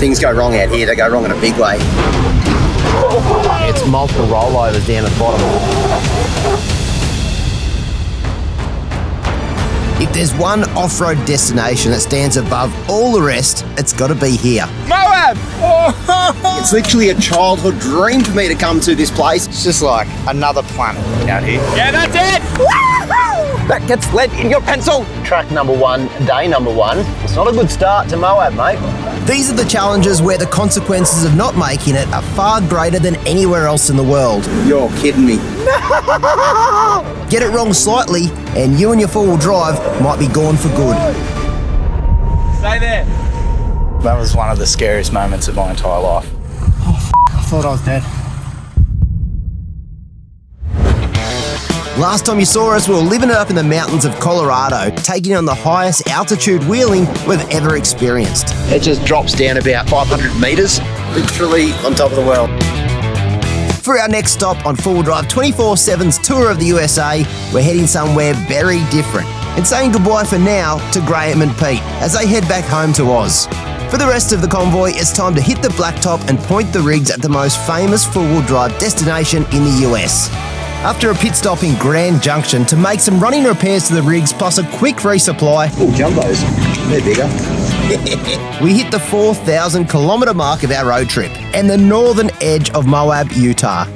things go wrong out here, they go wrong in a big way. It's multiple rollovers down at the bottom. If there's one off-road destination that stands above all the rest, it's got to be here. Moab! It's literally a childhood dream for me to come to this place. It's just like another planet out here. Yeah, that's it! That gets lead in your pencil. Track number 1, day number 1. It's not a good start to Moab, mate. These are the challenges where the consequences of not making it are far greater than anywhere else in the world. You're kidding me. Get it wrong slightly, and you and your four-wheel drive might be gone for good. Stay there. That was one of the scariest moments of my entire life. I thought I was dead. Last time you saw us, we were living it up in the mountains of Colorado, taking on the highest altitude wheeling we've ever experienced. It just drops down about 500 metres, literally on top of the world. For our next stop on 4-Wheel Drive 24/7's tour of the USA, we're heading somewhere very different and saying goodbye for now to Graham and Pete as they head back home to Oz. For the rest of the convoy, it's time to hit the blacktop and point the rigs at the most famous 4-wheel drive destination in the US. After a pit stop in Grand Junction to make some running repairs to the rigs plus a quick resupply, Oh, jumbos, they're bigger. we hit the 4,000 kilometre mark of our road trip and the northern edge of Moab, Utah.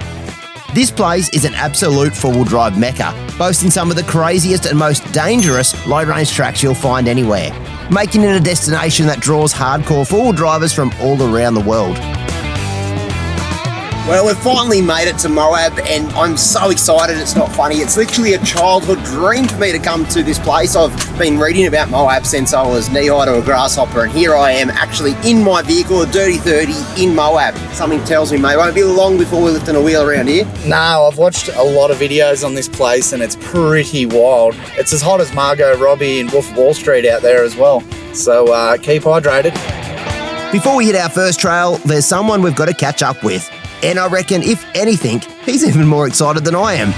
This place is an absolute 4-wheel drive mecca, boasting some of the craziest and most dangerous low-range tracks you'll find anywhere, making it a destination that draws hardcore 4-wheel drivers from all around the world. Well, we've finally made it to Moab and I'm so excited, it's not funny. It's literally a childhood dream for me to come to this place. I've been reading about Moab since I was knee-high to a grasshopper, and here I am actually in my vehicle, a Dirty 30 in Moab. Something tells me, mate, won't be long before we're lifting a wheel around here. No, I've watched a lot of videos on this place and it's pretty wild. It's as hot as Margot Robbie and Wolf of Wall Street out there as well. So keep hydrated. Before we hit our first trail, there's someone we've got to catch up with. And I reckon, if anything, he's even more excited than I am.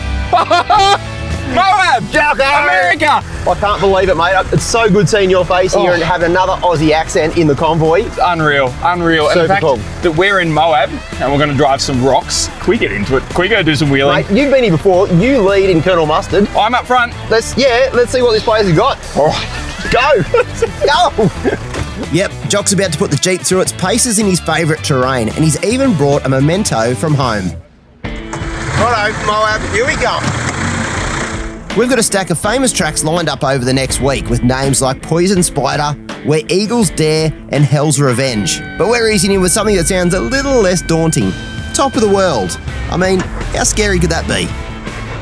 Moab! Jock, America! I can't believe it, mate. It's so good seeing your face here and having another Aussie accent in the convoy. Unreal, unreal. And Super the fact cool. that we're in Moab and we're going to drive some rocks. Can we get into it? Can we go do some wheeling? Mate, you've been here before. You lead in Colonel Mustard. I'm up front. Let's see what this place has got. All right. Go! Go! Yep, Jock's about to put the Jeep through its paces in his favourite terrain, and he's even brought a memento from home. Righto, Moab, here we go. We've got a stack of famous tracks lined up over the next week with names like Poison Spider, Where Eagles Dare, and Hell's Revenge. But we're easing in with something that sounds a little less daunting. Top of the world. I mean, how scary could that be?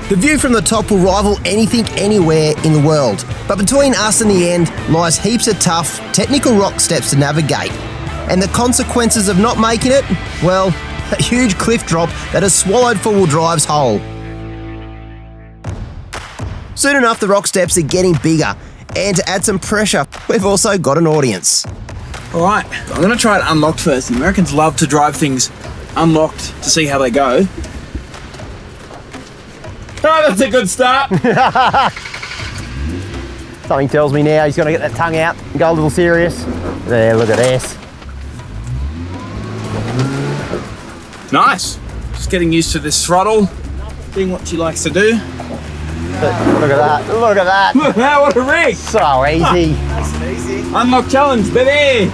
The view from the top will rival anything anywhere in the world. But between us and the end lies heaps of tough, technical rock steps to navigate. And the consequences of not making it? Well, a huge cliff drop that has swallowed 4-wheel drives whole. Soon enough, the rock steps are getting bigger. And to add some pressure, we've also got an audience. All right, I'm gonna try it unlocked first. The Americans love to drive things unlocked to see how they go. Oh, that's a good start. Something tells me now he's got to get that tongue out and go a little serious. There, look at this. Nice. Just getting used to this throttle, doing what she likes to do. Look at that, look at that. What a rig. So easy. Unlock challenge, baby.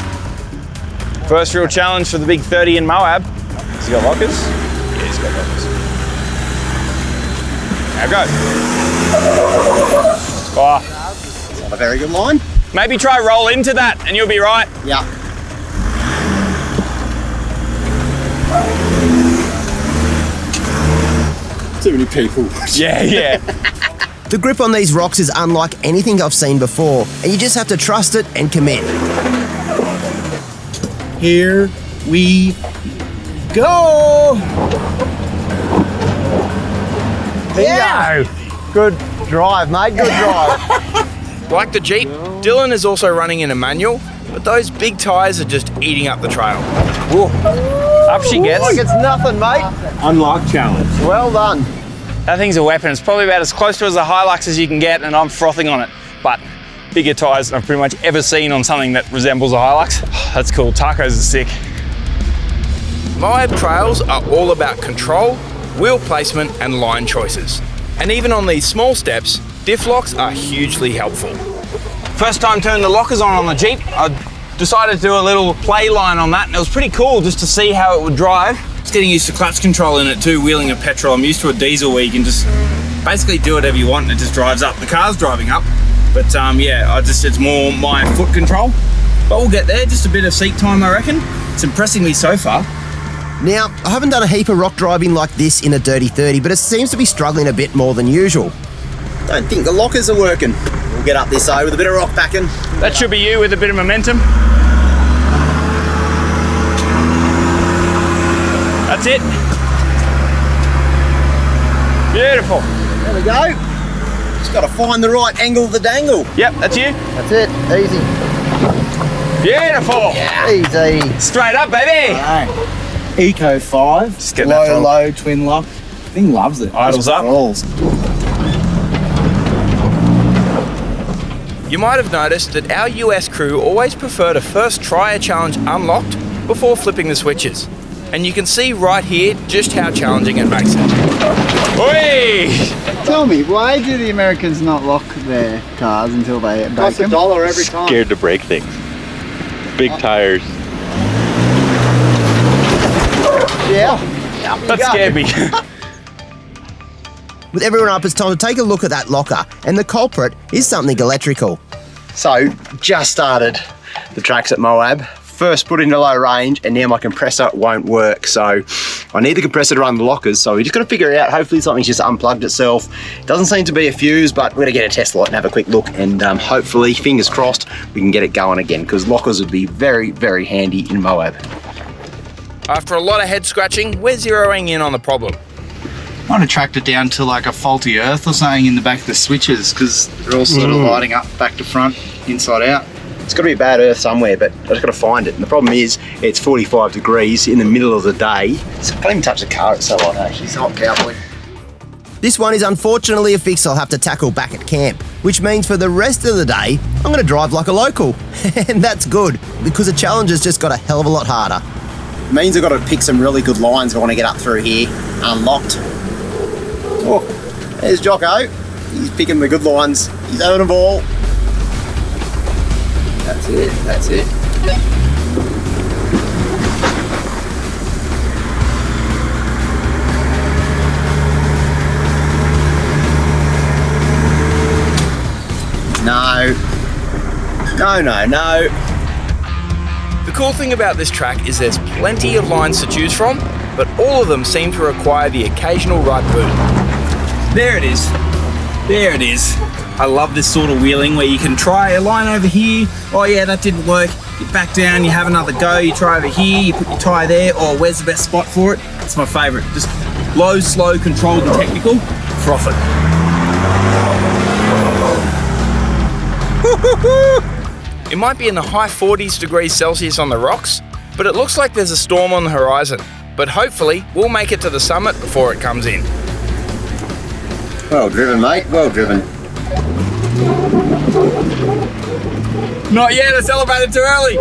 First real challenge for the big 30 in Moab. Has he got lockers? Yeah, he's got lockers. Now go. Oh, Not a very good line. maybe try roll into that and you'll be right. Yeah. Too many people. Yeah. The grip on these rocks is unlike anything I've seen before, and you just have to trust it and commit. Here we go. Yeah. Good drive, mate, good drive. Like the Jeep, Dylan is also running in a manual, but those big tyres are just eating up the trail. Whoa. Up she gets. Like it's nothing, mate. Unlock challenge. Well done. That thing's a weapon. It's probably about as close to as a Hilux as you can get, and I'm frothing on it. But bigger tyres than I've pretty much ever seen on something that resembles a Hilux. That's cool, tacos are sick. Moab trails are all about control, wheel placement and line choices. And even on these small steps, diff locks are hugely helpful. First time turning the lockers on the Jeep, I decided to do a little play line on that, and it was pretty cool just to see how it would drive. Just getting used to clutch control in it too, wheeling a petrol. I'm used to a diesel where you can just basically do whatever you want and it just drives up. The car's driving up, but yeah, it's more my foot control. But we'll get there, just a bit of seat time I reckon. It's impressing me so far. Now, I haven't done a heap of rock driving like this in a Dirty 30, but it seems to be struggling a bit more than usual. Don't think the lockers are working. We'll get up this way with a bit of rock backing. That should be you with a bit of momentum. That's it. Beautiful. There we go. Just got to find the right angle of the dangle. Yep, that's you. That's it, easy. Beautiful. Easy. Straight up, baby. Eco 5, Just getting that low twin lock. Thing loves it. Idles up. Rolls. You might have noticed that our US crew always prefer to first try a challenge unlocked before flipping the switches. And you can see right here just how challenging it makes it. Oi! Tell me, why do the Americans not lock their cars until they break them? $1 every time. Scared to break things. Big tires. Yeah. That scared me. With everyone up, it's time to take a look at that locker, and the culprit is something electrical. So, just started the tracks at Moab. First put it into low range, and now my compressor won't work. So I need the compressor to run the lockers. So we just got to figure it out. Hopefully something's just unplugged itself. Doesn't seem to be a fuse, but we're gonna get a test light and have a quick look. And hopefully, fingers crossed, we can get it going again, because lockers would be very, very handy in Moab. After a lot of head scratching, we're zeroing in on the problem. Might have tracked it down to like a faulty earth or something in the back of the switches, because they're all sort of lighting up back to front, inside out. It's got to be a bad earth somewhere, but I just got to find it. And the problem is, it's 45 degrees in the middle of the day. So I can't even touch the car, it's so hot, eh? She's a hot cowboy. This one is unfortunately a fix I'll have to tackle back at camp, which means for the rest of the day, I'm going to drive like a local. And that's good, because the challenge has just got a hell of a lot harder. It means I've got to pick some really good lines if I want to get up through here, unlocked. Oh, there's Jocko. He's picking the good lines. He's having a ball. That's it, that's it. No. No, no, no. The cool thing about this track is there's plenty of lines to choose from, but all of them seem to require the occasional right boot. There it is. There it is. I love this sort of wheeling where you can try a line over here. Oh yeah, that didn't work. You back down, you have another go, you try over here, you put your tyre there. Oh, where's the best spot for it? It's my favourite. Just low, slow, controlled and technical. Froth it. It might be in the high 40s degrees Celsius on the rocks, but it looks like there's a storm on the horizon. But hopefully, we'll make it to the summit before it comes in. Well driven, mate, well driven. Not yet, I celebrated too early.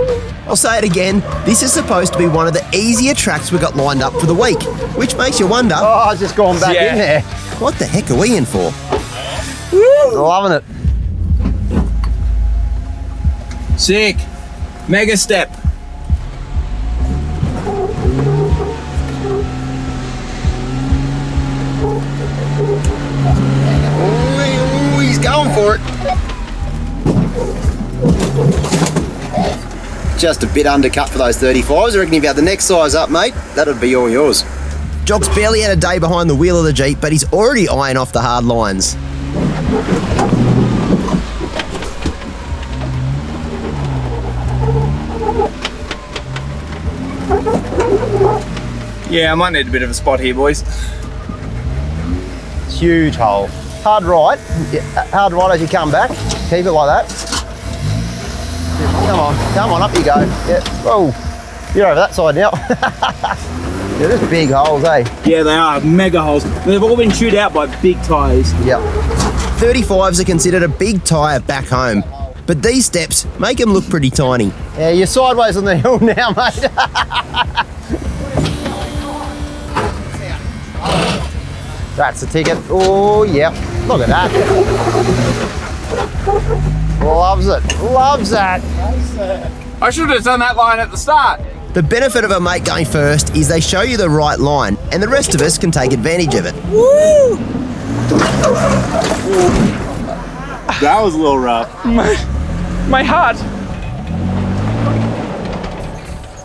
I'll say it again, this is supposed to be one of the easier tracks we got lined up for the week, which makes you wonder, Oh, I've just gone back in there. what the heck are we in for? Loving it. Sick. Mega step. Oh, he's going for it. Just a bit undercut for those 35s. I reckon if you had the next size up, mate, that'd be all yours. Jock's barely had a day behind the wheel of the Jeep, but he's already eyeing off the hard lines. Yeah, I might need a bit of a spot here, boys. Huge hole. Hard right. Yeah, hard right as you come back. Keep it like that. Come on, up you go. Yeah. Whoa, you're over that side now. Yeah, there's big holes, eh? Yeah, they are mega holes. They've all been chewed out by big tyres. Yep. 35s are considered a big tyre back home, but these steps make them look pretty tiny. Yeah, you're sideways on the hill now, mate. That's the ticket. Oh, yeah. Look at that. Loves it. Loves that. I should have done that line at the start. The benefit of a mate going first is they show you the right line, and the rest of us can take advantage of it. Woo! That was a little rough. My heart.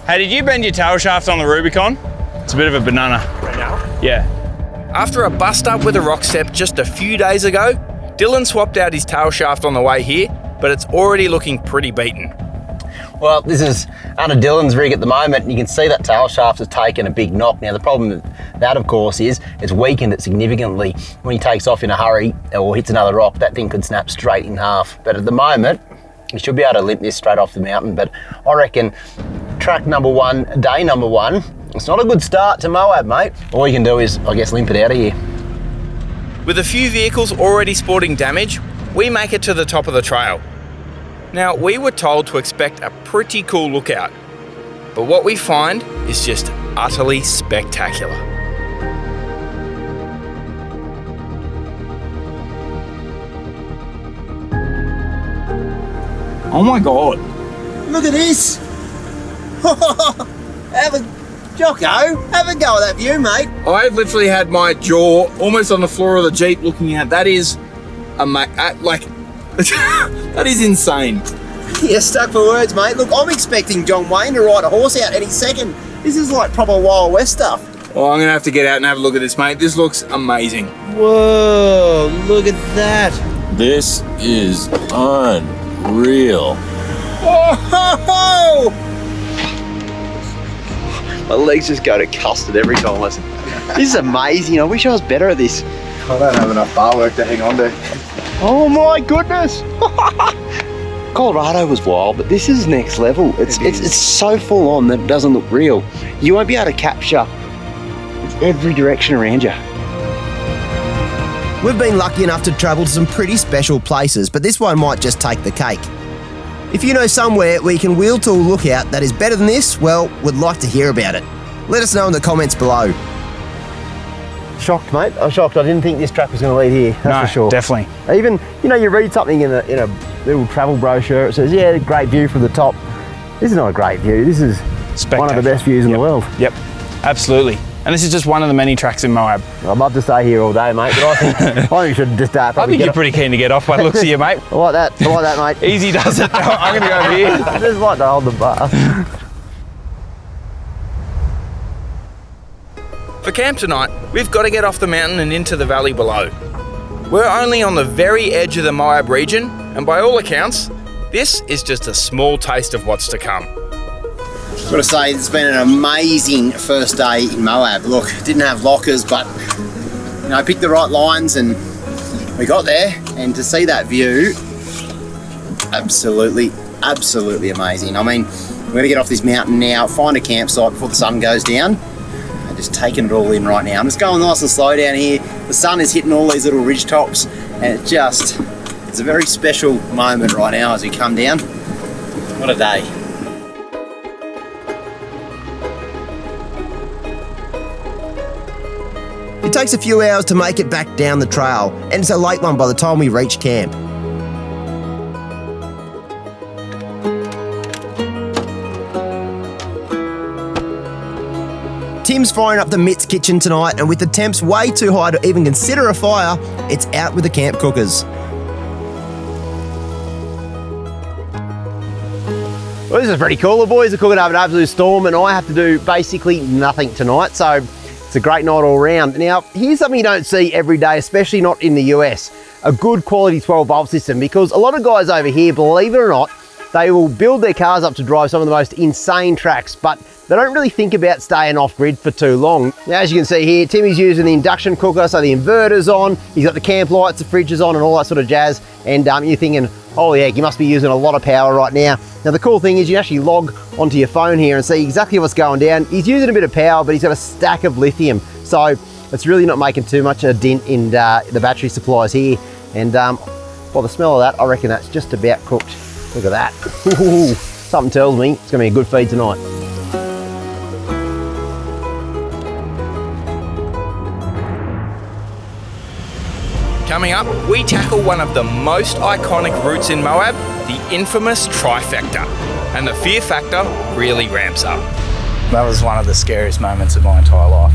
Hey, did you bend your tail shaft on the Rubicon? It's a bit of a banana. Right now? Yeah. After a bust up with a rock step just a few days ago, Dylan swapped out his tail shaft on the way here, but it's already looking pretty beaten. Well, this is under Dylan's rig at the moment, and you can see that tail shaft has taken a big knock. Now, the problem with that, of course, is it's weakened it significantly. When he takes off in a hurry or hits another rock, that thing could snap straight in half. But at the moment, you should be able to limp this straight off the mountain. But I reckon track number one, day number one, it's not a good start to Moab, mate. All you can do is, I guess, limp it out of here. With a few vehicles already sporting damage, we make it to the top of the trail. Now, we were told to expect a pretty cool lookout, but what we find is just utterly spectacular. Oh my God. Look at this. Jocko, have a go at that view, mate. I've literally had my jaw almost on the floor of the Jeep looking at. That is that is insane. You're stuck for words, mate. Look, I'm expecting John Wayne to ride a horse out any second. This is like proper Wild West stuff. Oh, I'm gonna have to get out and have a look at this, mate. This looks amazing. Whoa, look at that. This is unreal. Oh, My legs just go to custard every time I listen. This is amazing. I wish I was better at this. I don't have enough bar work to hang on to. Oh my goodness. Colorado was wild, but this is next level. It's so full on that it doesn't look real. You won't be able to capture every direction around you. We've been lucky enough to travel to some pretty special places, but this one might just take the cake. If you know somewhere where you can wheel to a lookout that is better than this, well, we'd like to hear about it. Let us know in the comments below. shocked, mate. I'm shocked. I didn't think this track was going to lead here. That's for sure. Definitely. Even, you know, you read something in a little travel brochure. It says, yeah, great view from the top. This is not a great view. This is one of the best views in the world. Yep, absolutely. And this is just one of the many tracks in Moab. I'd love to stay here all day, mate, but I think we should just I think you're pretty keen to get off by the looks of you, mate. I like that. I like that, mate. Easy does it. I'm going to go over here. I just like to hold the bar. For camp tonight, we've got to get off the mountain and into the valley below. We're only on the very edge of the Moab region, and by all accounts, this is just a small taste of what's to come. I've got to say, it's been an amazing first day in Moab. Look, didn't have lockers, but you know, picked the right lines and we got there. And to see that view, absolutely amazing. I mean, we're going to get off this mountain now, find a campsite before the sun goes down. I'm just taking it all in right now. I'm just going nice and slow down here. The sun is hitting all these little ridge tops, and it's a very special moment right now as we come down. What a day. It takes a few hours to make it back down the trail, and it's a late one by the time we reach camp. Tim's firing up the Mitts kitchen tonight, and with the temps way too high to even consider a fire, it's out with the camp cookers. Well, this is pretty cool. The boys are cooking up an absolute storm, and I have to do basically nothing tonight, so it's a great night all round. Now, here's something you don't see every day, especially not in the US, a good quality 12-volt system, because a lot of guys over here, believe it or not, they will build their cars up to drive some of the most insane tracks, but they don't really think about staying off-grid for too long. Now, as you can see here, Timmy's using the induction cooker, so the inverter's on, he's got the camp lights, the fridge is on, and all that sort of jazz, and you're thinking, holy heck, you must be using a lot of power right now. Now, the cool thing is you actually log onto your phone here and see exactly what's going down. He's using a bit of power, but he's got a stack of lithium, so it's really not making too much a dent in the battery supplies here. And by the smell of that, I reckon that's just about cooked. Look at that. Ooh, something tells me it's going to be a good feed tonight. Coming up, we tackle one of the most iconic routes in Moab, the infamous trifecta. And the fear factor really ramps up. That was one of the scariest moments of my entire life.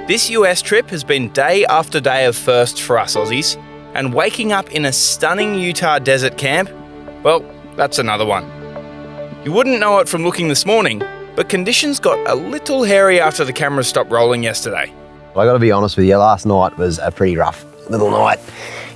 This US trip has been day after day of firsts for us Aussies, and waking up in a stunning Utah desert camp, well, that's another one. You wouldn't know it from looking this morning, but conditions got a little hairy after the cameras stopped rolling yesterday. I got to be honest with you, last night was a pretty rough little night.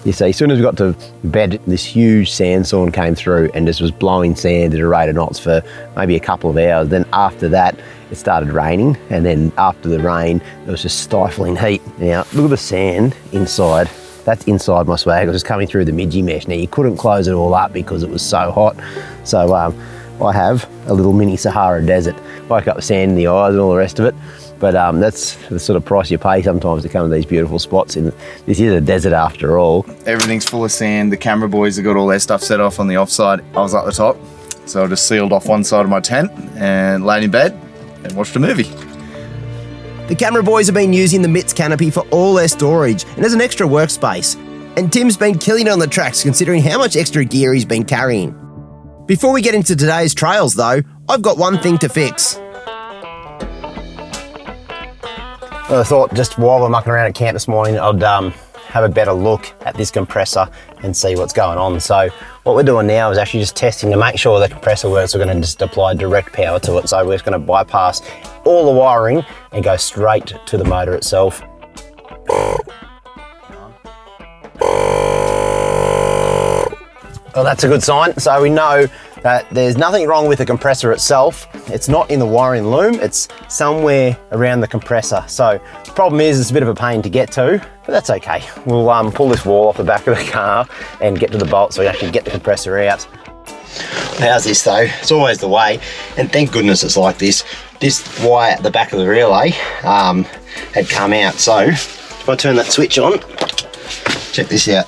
You see, as soon as we got to bed, this huge sandstorm came through and just was blowing sand at a rate of knots for maybe a couple of hours. Then after that, it started raining, and then after the rain, there was just stifling heat. Now, look at the sand inside. That's inside my swag. It was just coming through the midgie mesh. Now, you couldn't close it all up because it was so hot. So I have a little mini Sahara desert. Woke up with sand in the eyes and all the rest of it. But that's the sort of price you pay sometimes to come to these beautiful spots. And this is a desert after all. Everything's full of sand. The camera boys have got all their stuff set off on the offside. I was up the top, so I just sealed off one side of my tent and laid in bed and watched a movie. The camera boys have been using the MITS canopy for all their storage and as an extra workspace. And Tim's been killing it on the tracks considering how much extra gear he's been carrying. Before we get into today's trails though, I've got one thing to fix. I thought just while we're mucking around at camp this morning, I'd have a better look at this compressor and see what's going on. So what we're doing now is actually just testing to make sure the compressor works. We're going to just apply direct power to it. So we're just going to bypass all the wiring and go straight to the motor itself. Well, that's a good sign. So we know that there's nothing wrong with the compressor itself. It's not in the wiring loom, it's somewhere around the compressor. So the problem is it's a bit of a pain to get to, but that's okay. We'll pull this wall off the back of the car and get to the bolt so we actually get the compressor out. How's this though? It's always the way, and thank goodness it's like this. This wire at the back of the relay had come out. So if I turn that switch on, check this out.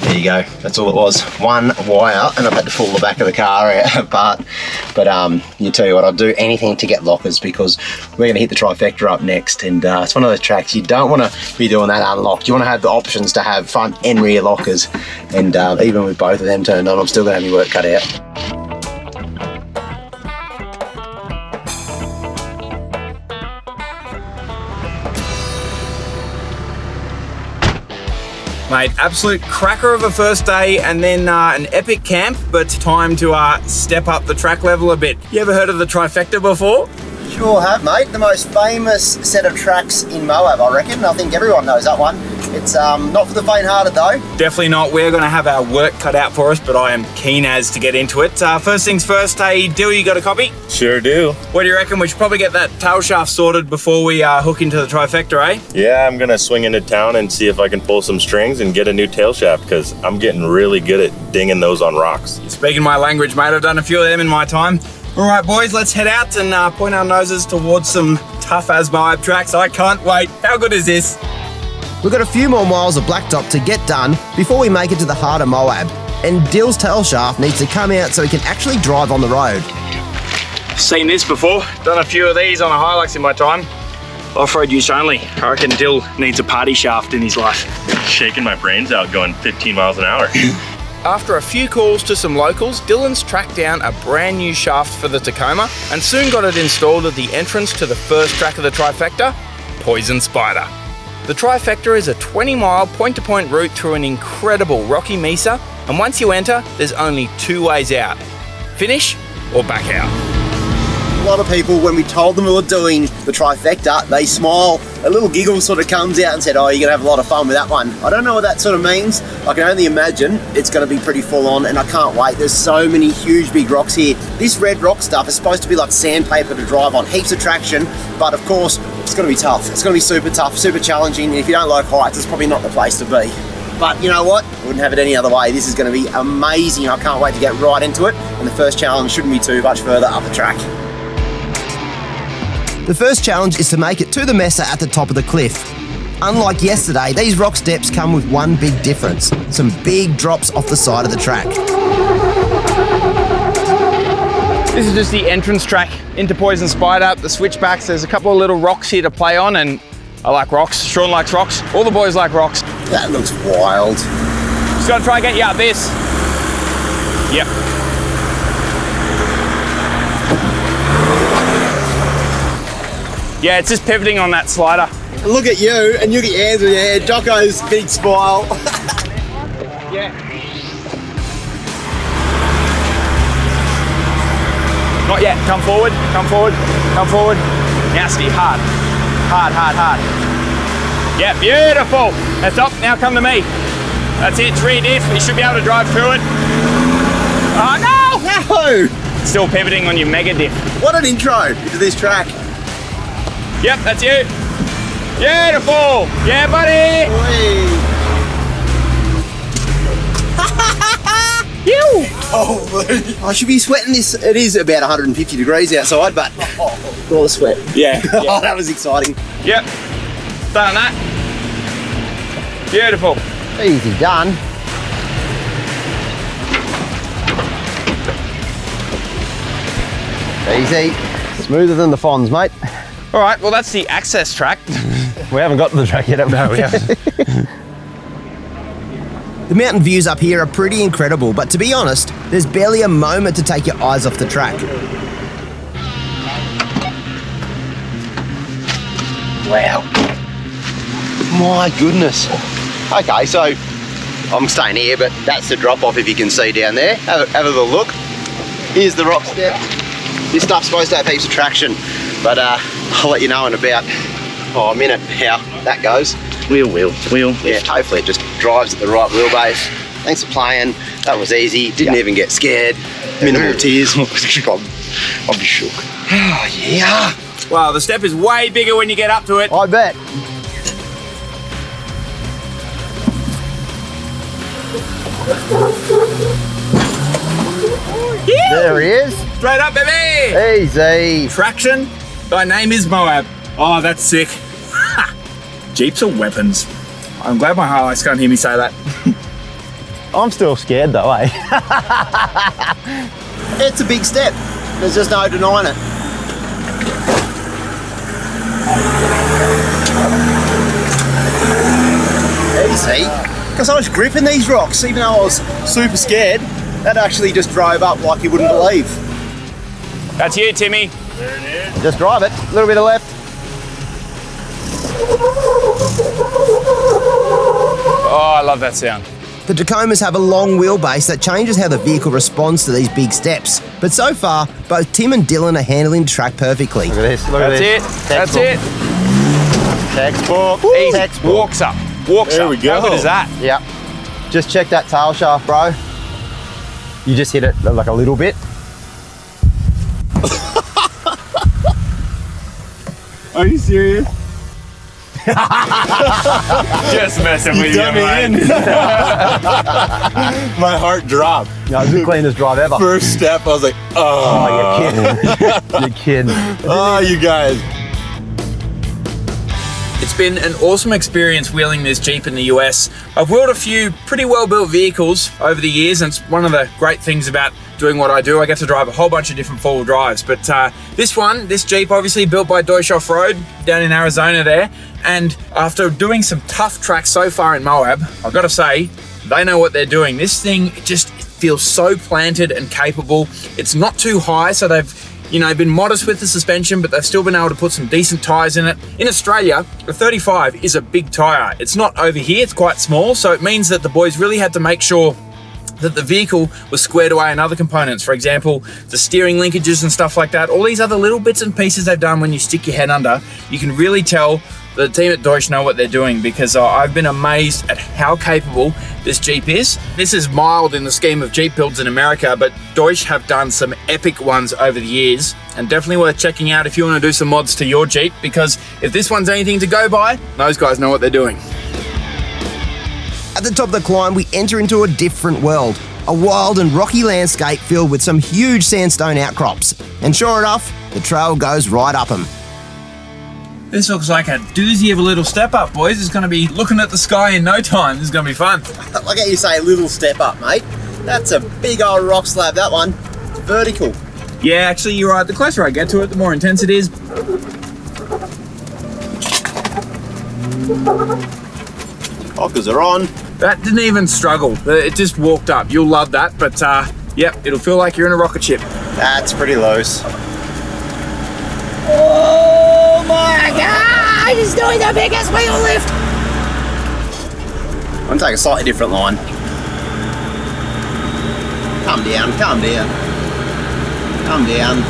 There you go, that's all it was. One wire, and I've had to pull the back of the car apart. But you tell you what, I'll do anything to get lockers because we're gonna hit the trifecta up next, and it's one of those tracks you don't wanna be doing that unlocked. You wanna have the options to have front and rear lockers, and even with both of them turned on, I'm still gonna have my work cut out. Mate, absolute cracker of a first day and then an epic camp, but time to step up the track level a bit. You ever heard of the trifecta before? Sure have, mate. The most famous set of tracks in Moab, I reckon. I think everyone knows that one. It's not for the faint-hearted, though. Definitely not. We're going to have our work cut out for us, but I am keen as to get into it. First things first, hey, Dill, you got a copy? Sure do. What do you reckon? We should probably get that tail shaft sorted before we hook into the trifecta, eh? Yeah, I'm gonna swing into town and see if I can pull some strings and get a new tail shaft because I'm getting really good at dinging those on rocks. Speaking my language, mate, I've done a few of them in my time. All right, boys, let's head out and point our noses towards some tough as Moab tracks. I can't wait. How good is this? We've got a few more miles of blacktop to get done before we make it to the heart of Moab, and Dill's tail shaft needs to come out so he can actually drive on the road. Seen this before. Done a few of these on a Hilux in my time. Off-road use only. I reckon Dill needs a party shaft in his life. Shaking my brains out going 15 miles an hour. After a few calls to some locals, Dylan's tracked down a brand new shaft for the Tacoma and soon got it installed at the entrance to the first track of the trifecta, Poison Spider. The trifecta is a 20-mile point-to-point route through an incredible rocky mesa, and once you enter, there's only two ways out: finish or back out. A lot of people, when we told them we were doing the trifecta, they smile. A little giggle sort of comes out and said, oh, you're going to have a lot of fun with that one. I don't know what that sort of means. I can only imagine it's going to be pretty full on, and I can't wait. There's so many huge big rocks here. This red rock stuff is supposed to be like sandpaper to drive on. Heaps of traction, but of course, it's going to be tough. It's going to be super tough, super challenging. And if you don't like heights, it's probably not the place to be. But you know what? I wouldn't have it any other way. This is going to be amazing. I can't wait to get right into it. And the first challenge shouldn't be too much further up the track. The first challenge is to make it to the Mesa at the top of the cliff. Unlike yesterday, these rock steps come with one big difference: some big drops off the side of the track. This is just the entrance track into Poison Spider, the switchbacks. There's a couple of little rocks here to play on, and I like rocks. Shaun likes rocks. All the boys like rocks. That looks wild. Just gotta try and get you up this. Yep. Yeah, it's just pivoting on that slider. Look at you, and you get your hands in your hair. Jocko's big smile. Yeah. Not yet. Come forward, come forward, come forward. Nasty, hard. Hard, hard, hard. Yeah, beautiful. That's up. Now come to me. That's it. It's rear diff. You should be able to drive through it. Oh, no! No! Still pivoting on your mega diff. What an intro into this track. Yep, that's you. Beautiful. Yeah, buddy. I should be sweating this. It is about 150 degrees outside, but all the sweat. Yeah. Oh, that was exciting. Yep. Done that. Beautiful. Easy done. Easy. Smoother than the Fonz, mate. All right, well, that's the access track. We haven't got to the track yet, have we? No, we haven't. The mountain views up here are pretty incredible, but to be honest, there's barely a moment to take your eyes off the track. Wow. My goodness. Okay, so I'm staying here, but that's the drop off if you can see down there. Have a little look. Here's the rock step. This stuff's supposed to have heaps of traction, but I'll let you know in about a minute how that goes. Wheel. Yeah, hopefully it just drives at the right wheelbase. Thanks for playing. That was easy. Didn't even get scared. Minimal tears. I'll be shook. Oh, yeah. Wow, the step is way bigger when you get up to it. I bet. There he is. Straight up, baby. Easy. Traction. Thy name is Moab. Oh, that's sick. Jeeps are weapons. I'm glad my highlights can't hear me say that. I'm still scared though, eh? It's a big step. There's just no denying it. Easy. Got so much grip in these rocks, even though I was super scared. That actually just drove up like you wouldn't believe. That's you, Timmy. Just drive it. A little bit of left. Oh, I love that sound. The Tacomas have a long wheelbase that changes how the vehicle responds to these big steps. But so far, both Tim and Dylan are handling the track perfectly. Look at this. Look That's at it. this. That's it. Textbook. Easy. Textbook. Walks up. Walks There up. we go. How good is that? Yep. Just check that tail shaft, bro. You just hit it like a little bit. Are you serious? Just messing with you, mate. My heart dropped. No, it's the cleanest drive ever. First step, I was like, oh. You're kidding. You're kidding. Oh, you guys. It's been an awesome experience wheeling this Jeep in the US. I've wheeled a few pretty well-built vehicles over the years, and it's one of the great things about doing what I do. I get to drive a whole bunch of different four-wheel drives, but this Jeep, obviously built by Deutsch Off-Road down in Arizona there, and after doing some tough tracks so far in Moab, I've got to say, they know what they're doing. This thing just feels so planted and capable. It's not too high, so they've been modest with the suspension, but they've still been able to put some decent tyres in it. In Australia, a 35 is a big tyre. It's not over here, it's quite small, so it means that the boys really had to make sure that the vehicle was squared away in other components. For example, the steering linkages and stuff like that. All these other little bits and pieces they've done when you stick your head under, you can really tell the team at Deutsch know what they're doing, because I've been amazed at how capable this Jeep is. This is mild in the scheme of Jeep builds in America, but Deutsch have done some epic ones over the years, and definitely worth checking out if you want to do some mods to your Jeep, because if this one's anything to go by, those guys know what they're doing. At the top of the climb, we enter into a different world. A wild and rocky landscape filled with some huge sandstone outcrops. And sure enough, the trail goes right up them. This looks like a doozy of a little step up, boys. It's going to be looking at the sky in no time. This is going to be fun. Like how you say, little step up, mate. That's a big old rock slab, that one. Vertical. Yeah, actually, you're right. The closer I get to it, the more intense it is. Hockers are on. That didn't even struggle. It just walked up. You'll love that, but yep, it'll feel like you're in a rocket ship. That's pretty loose. Oh my God! He's doing the biggest wheel lift! I'm gonna take a slightly different line. Calm down, calm down. Calm down.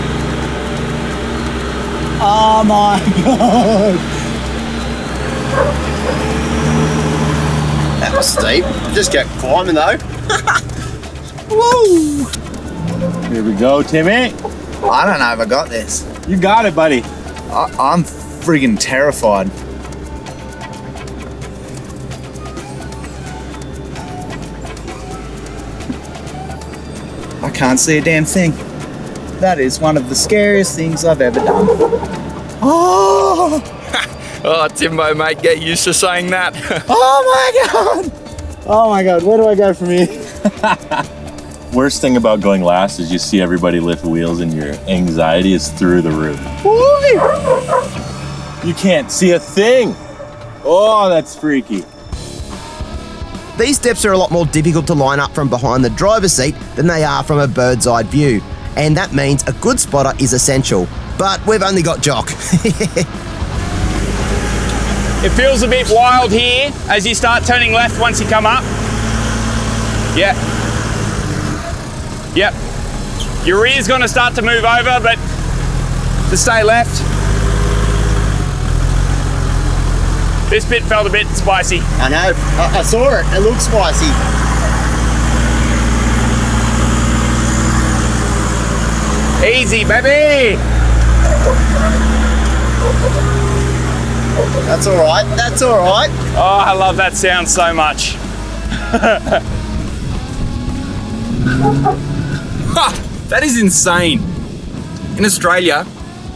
Oh my God! That was steep. Just kept climbing though. Woo! Here we go, Timmy. I don't know if I got this. You got it, buddy. I'm friggin' terrified. I can't see a damn thing. That is one of the scariest things I've ever done. Oh! Oh, Timbo, mate, get used to saying that. Oh my God! Oh my God, where do I go from here? Worst thing about going last is you see everybody lift wheels and your anxiety is through the roof. You can't see a thing. Oh, that's freaky. These steps are a lot more difficult to line up from behind the driver's seat than they are from a bird's eye view, and that means a good spotter is essential. But we've only got Jock. It feels a bit wild here as you start turning left once you come up. Yeah. Yep. Your rear's gonna start to move over, but to stay left. This bit felt a bit spicy. I know, I saw it. It looked spicy. Easy, baby. That's all right, that's all right. Oh, I love that sound so much. Ha! That is insane. In Australia,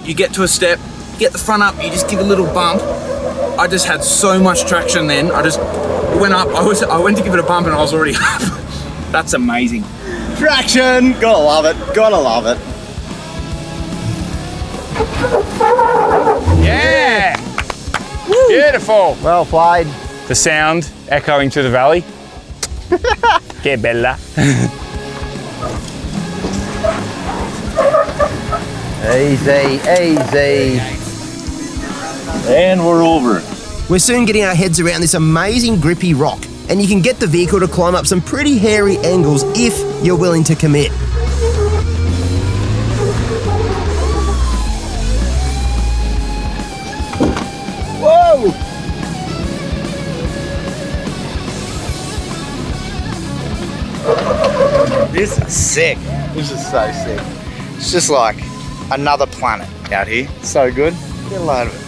you get to a step, you get the front up, you just give a little bump. I just had so much traction then. I just went up, I went to give it a bump and I was already up. That's amazing. Traction, gotta love it, gotta love it. Yeah. Beautiful. Well played. The sound echoing through the valley. Que bella. Easy, easy. And we're over. We're soon getting our heads around this amazing grippy rock, and you can get the vehicle to climb up some pretty hairy angles if you're willing to commit. Whoa! This is sick. This is so sick. It's just like another planet out here. So good. Get a load of it.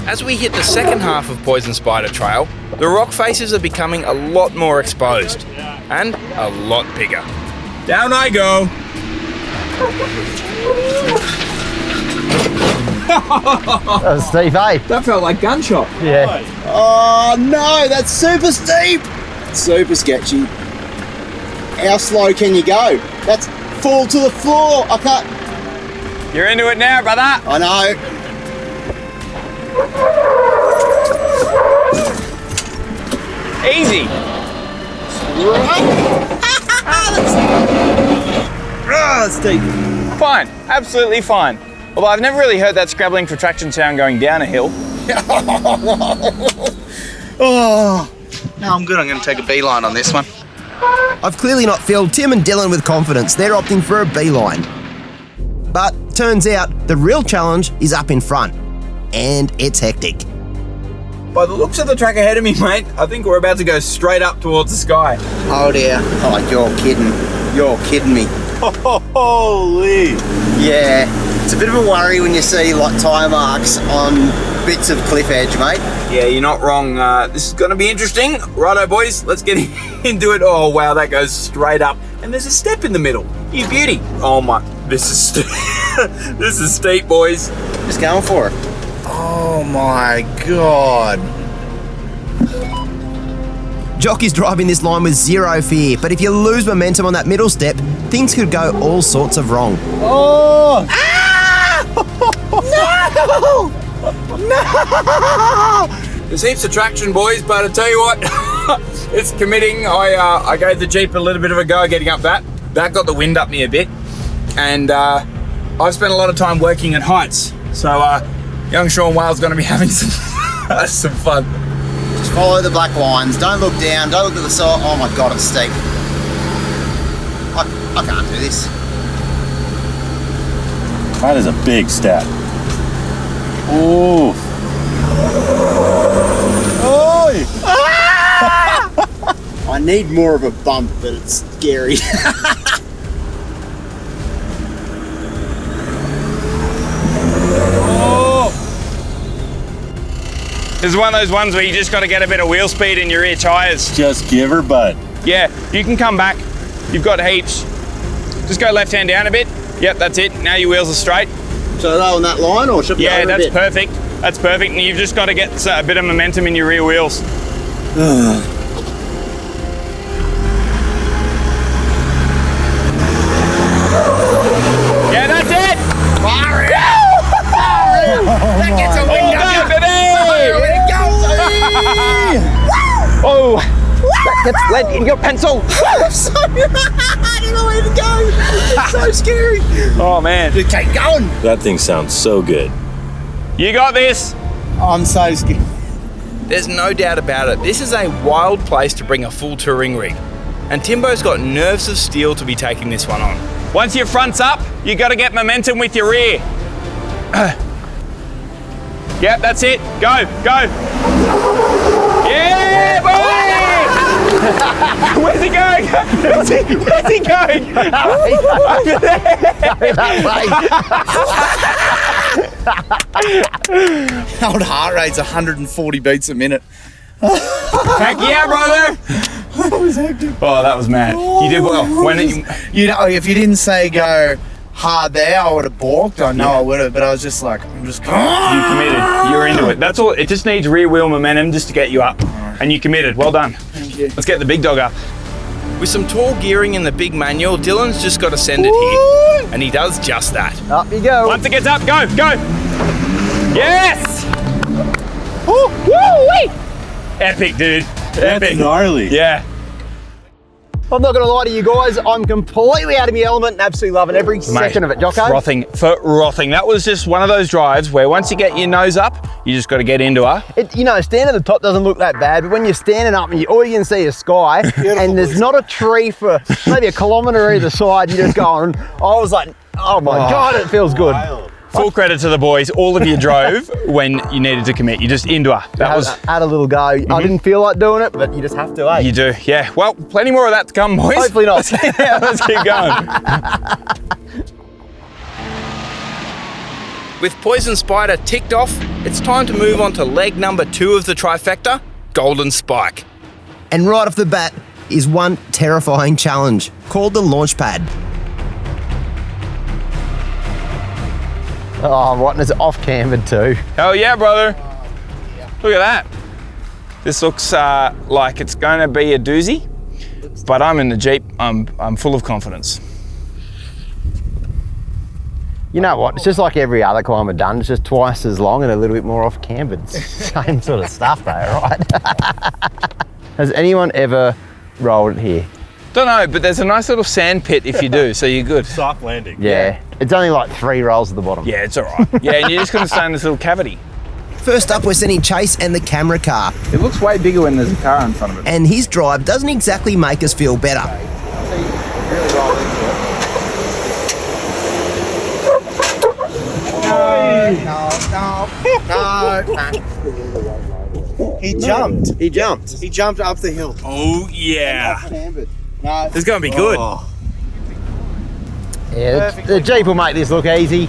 As we hit the second half of Poison Spider Trail, the rock faces are becoming a lot more exposed and a lot bigger. Down I go. That was steep, eh? That felt like gunshot. Yeah. Oh no, that's super steep. Super sketchy. How slow can you go? That's fall to the floor. I can't. You're into it now, brother. I know. Easy. That's steep. Fine. Absolutely fine. Although I've never really heard that scrabbling for traction sound going down a hill. Oh, no, I'm good. I'm going to take a beeline on this one. I've clearly not filled Tim and Dylan with confidence. They're opting for a beeline. But turns out the real challenge is up in front, and it's hectic. By the looks of the track ahead of me, mate, I think we're about to go straight up towards the sky. Oh dear. Oh, you're kidding. You're kidding me. Holy! Yeah. It's a bit of a worry when you see like tyre marks on bits of cliff edge, mate. Yeah, you're not wrong. This is going to be interesting. Righto, boys, let's get into it. Oh, wow, that goes straight up. and there's a step in the middle. You beauty. Oh my, this is steep. This is steep, boys. Just going for it. Oh my God. Jock is driving this line with zero fear, but if you lose momentum on that middle step, things could go all sorts of wrong. Oh! No! There's heaps of traction, boys, but I tell you what, it's committing. I gave the Jeep a little bit of a go getting up that. That got the wind up me a bit, and I've spent a lot of time working at heights, so young Shaun Whale's going to be having some some fun. Just follow the black lines. Don't look down. Don't look to the side. Oh my God, it's steep. I can't do this. That is a big step. Ooh. Oh! I need more of a bump, but it's scary. This is one of those ones where you just got to get a bit of wheel speed in your rear tyres. Just give her butt. Yeah, you can come back. You've got heaps. Just go left hand down a bit. Yep, that's it. Now your wheels are straight. So are they on that line or should we Yeah, over a that's bit? perfect. That's perfect. And you've just got to get a bit of momentum in your rear wheels. Yeah, that's it. That gets a wind up. Oh, that gets lead in your pencil. I'm so I don't know where to go. It's so scary. Oh man, Just keep going. That thing sounds so good. you got this. I'm so scared. There's no doubt about it, this is a wild place to bring a full touring rig. And Timbo's got nerves of steel to be taking this one on. Once your front's up, you got to get momentum with your rear. Yep, that's it. Go, go. Yeah, boy! Where's he going? Where's he going? Over there. Old heart rate's 140 beats a minute. Heck yeah, brother! That was hectic. Oh, that was mad. You did well. When You know, if you didn't say go hard there, I would have balked. I know I would have, but I was just like, I'm just going. you committed, you're into it. That's all. It just needs rear wheel momentum just to get you up, and you committed. Well done. Thank you. Let's get the big dog up. With some tall gearing in the big manual, Dylan's just got to send it here. And he does just that. Up you go. Once it gets up, go, go. Yes! Woo, wee. Epic, dude. That's Epic. gnarly. Yeah. I'm not going to lie to you guys. I'm completely out of my element and absolutely loving every second of it, Jocko. Frothing for frothing. That was just one of those drives where once you get your nose up, you just got to get into her. You know, standing at the top doesn't look that bad, but when you're standing up and all you can see is sky, and there's not a tree for maybe a kilometre either side, you're just going, I was like, oh my God, it feels good. Full credit to the boys. All of you drove when you needed to commit. You just into her. That was. Had a little go. I didn't feel like doing it, but you just have to, eh? You do, yeah. Well, plenty more of that to come, boys. Hopefully not. Yeah, let's keep going. With Poison Spider ticked off, it's time to move on to leg number 2 of the trifecta, Golden Spike. And right off the bat is one terrifying challenge called the launch pad. Oh, what? And it's off cambered too. Hell yeah, brother. Look at that. This looks like it's going to be a doozy, but I'm in the Jeep. I'm full of confidence. You know what? It's just like every other climb I've done. It's just twice as long and a little bit more off cambered. Same sort of stuff though, right? Has anyone ever rolled it here? Don't know, but there's a nice little sand pit if you do, so you're good. Soft landing. Yeah. It's only like 3 rolls at the bottom. Yeah, it's all right. Yeah, and you're just going to stay in this little cavity. First up, we're sending Chase and the camera car, It looks way bigger when there's a car in front of it. and his drive doesn't exactly make us feel better. No. He jumped. He jumped. He jumped up the hill. Oh, yeah. No. It's going to be good. Yeah, the Jeep will make this look easy.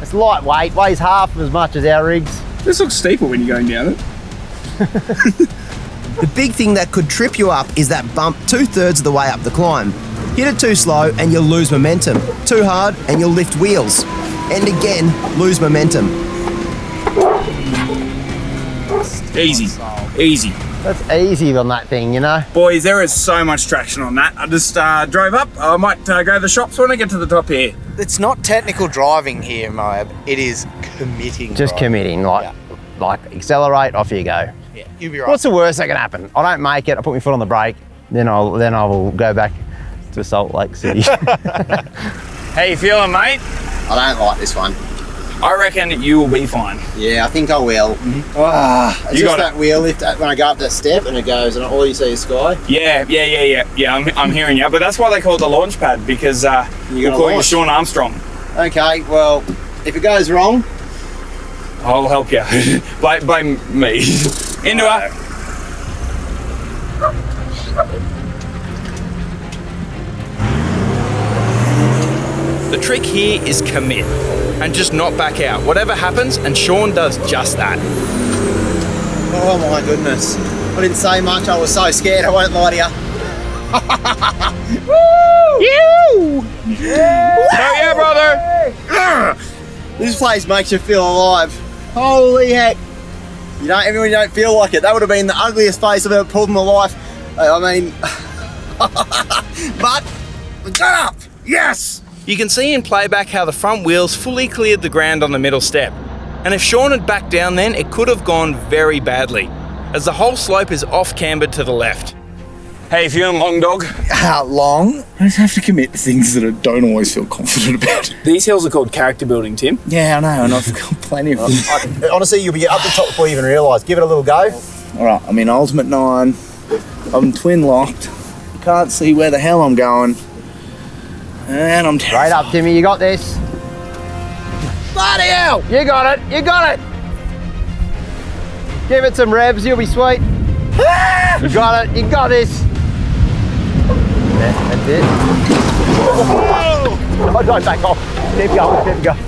It's lightweight, weighs half as much as our rigs. This looks steeper when you're going down it. The big thing that could trip you up is that bump 2/3 of the way up the climb. Hit it too slow and you'll lose momentum. Too hard and you'll lift wheels. And again, lose momentum. Easy, easy. That's easy on that thing, you know? Boys, there is so much traction on that. I just drove up. I might go to the shops when I get to the top here. It's not technical driving here, Moab. It is committing. Just committing, like accelerate, off you go. Yeah, you'll be right. What's the worst that can happen? I don't make it, I put my foot on the brake, then I will go back to Salt Lake City. How you feeling, mate? I don't like this one. I reckon you will be fine. Yeah, I think I will. It's You just got that wheel lift when I go up that step and it goes and all you see is sky. Yeah. I'm hearing you, but that's why they call it the launch pad, because we'll call you Shaun Armstrong. Okay, well, if it goes wrong, I'll help you. blame me. Into her. The trick here is commit and just not back out. Whatever happens, and Shaun does just that. oh my goodness. I didn't say much, I was so scared, I won't lie to you. Oh yeah, brother. This place makes you feel alive. Holy heck. Everyone don't feel like it. That would have been the ugliest face I've ever pulled in my life. I mean, but we got up, yes! You can see in playback how the front wheels fully cleared the ground on the middle step. And if Shaun had backed down then, it could have gone very badly, as the whole slope is off-cambered to the left. How you feeling, long dog? Long? I just have to commit to things that I don't always feel confident about. These hills are called character building, Tim. Yeah, I know, and I've got plenty of them. Honestly, you'll be up the top before you even realise. Give it a little go. All right, I'm in Ultimate 9. I'm twin locked. Can't see where the hell I'm going. And I'm terrified. Right up, Timmy, you got this. Bloody hell! You got it, you got it. Give it some revs, you'll be sweet. You got it, you got this. That's it. No, don't back off. Keep going, keep going.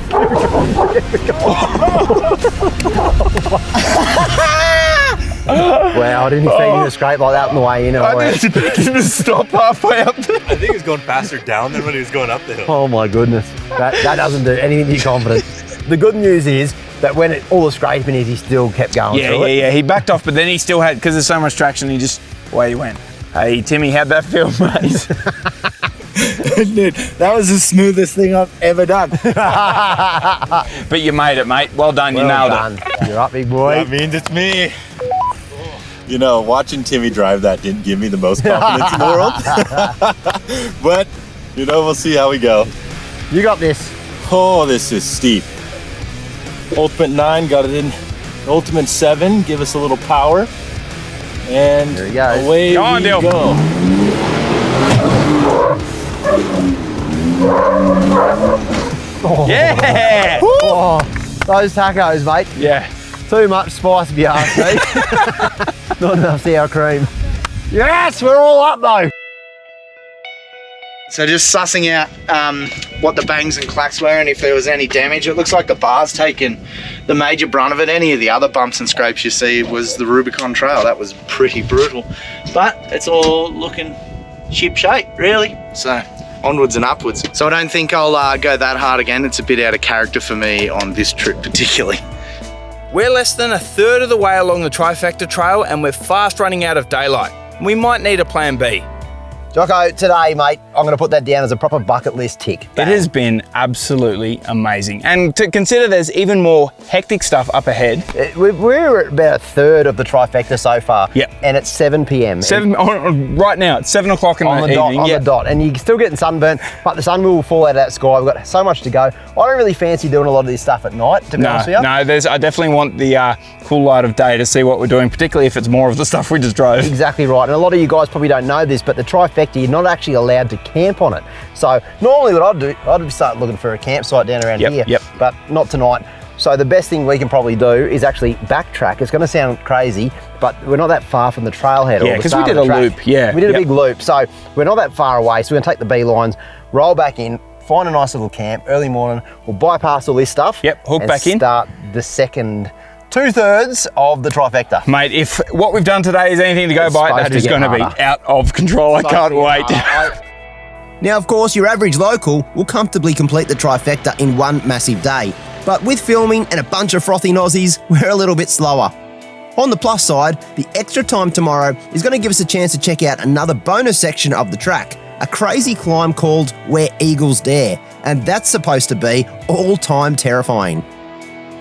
Wow, I didn't expect you to scrape like that on the way in. I didn't expect him to stop halfway up there. I think he was going faster down than when he was going up the hill. Oh my goodness, that doesn't do anything to your confidence. The good news is that when all the scraping is, he still kept going through it. Yeah, he backed off, but then he still had, because there's so much traction, he just, away he went. Hey, Timmy, how'd that feel, mate? Dude, that was the smoothest thing I've ever done. But you made it, mate. Well done, you nailed it. You're up, big boy. That means it's me. You know, watching Timmy drive that didn't give me the most confidence in the world. But, you know, we'll see how we go. You got this. Oh, this is steep. Ultimate 9 got it in. Ultimate 7, give us a little power. And Here he goes. away Go on, we Dale. go. Yeah! Oh, those tacos, mate. Yeah. Too much spice if you ask me. Not enough sour cream. Yes, we're all up though. So just sussing out what the bangs and clacks were and if there was any damage. It looks like the bar's taken the major brunt of it. Any of the other bumps and scrapes you see was the Rubicon Trail. That was pretty brutal. But it's all looking ship shape, really. So onwards and upwards. So I don't think I'll go that hard again. It's a bit out of character for me on this trip particularly. We're less than a third of the way along the Trifecta Trail and we're fast running out of daylight. We might need a plan B. Jocko, today, mate, I'm going to put that down as a proper bucket list tick. It has been absolutely amazing. And to consider there's even more hectic stuff up ahead. We're at about a third of the trifecta so far. Yep. And it's 7 p.m. Right now, it's 7 o'clock in the evening. On the dot. And you're still getting sunburnt, but the sun will fall out of that sky. We've got so much to go. I don't really fancy doing a lot of this stuff at night, to be honest with you. No, I definitely want the cool light of day to see what we're doing, particularly if it's more of the stuff we just drove. Exactly right. And a lot of you guys probably don't know this, but the trifecta, you're not actually allowed to camp on it. So normally what I'd do, I'd start looking for a campsite down around here, but not tonight. So the best thing we can probably do is actually backtrack. It's going to sound crazy, but we're not that far from the trailhead. Yeah, because we did a loop, We did a big loop, so we're not that far away. So we're going to take the beelines, roll back in, find a nice little camp, early morning. We'll bypass all this stuff. Yep, hook back in. Start the second 2/3 of the trifecta. Mate, if what we've done today is anything to go by, supposed that to is get going to be harder. out of control. I can't wait. Now, of course, your average local will comfortably complete the trifecta in one massive day. But with filming and a bunch of frothy Aussies, we're a little bit slower. On the plus side, the extra time tomorrow is going to give us a chance to check out another bonus section of the track, a crazy climb called Where Eagles Dare, and that's supposed to be all-time terrifying.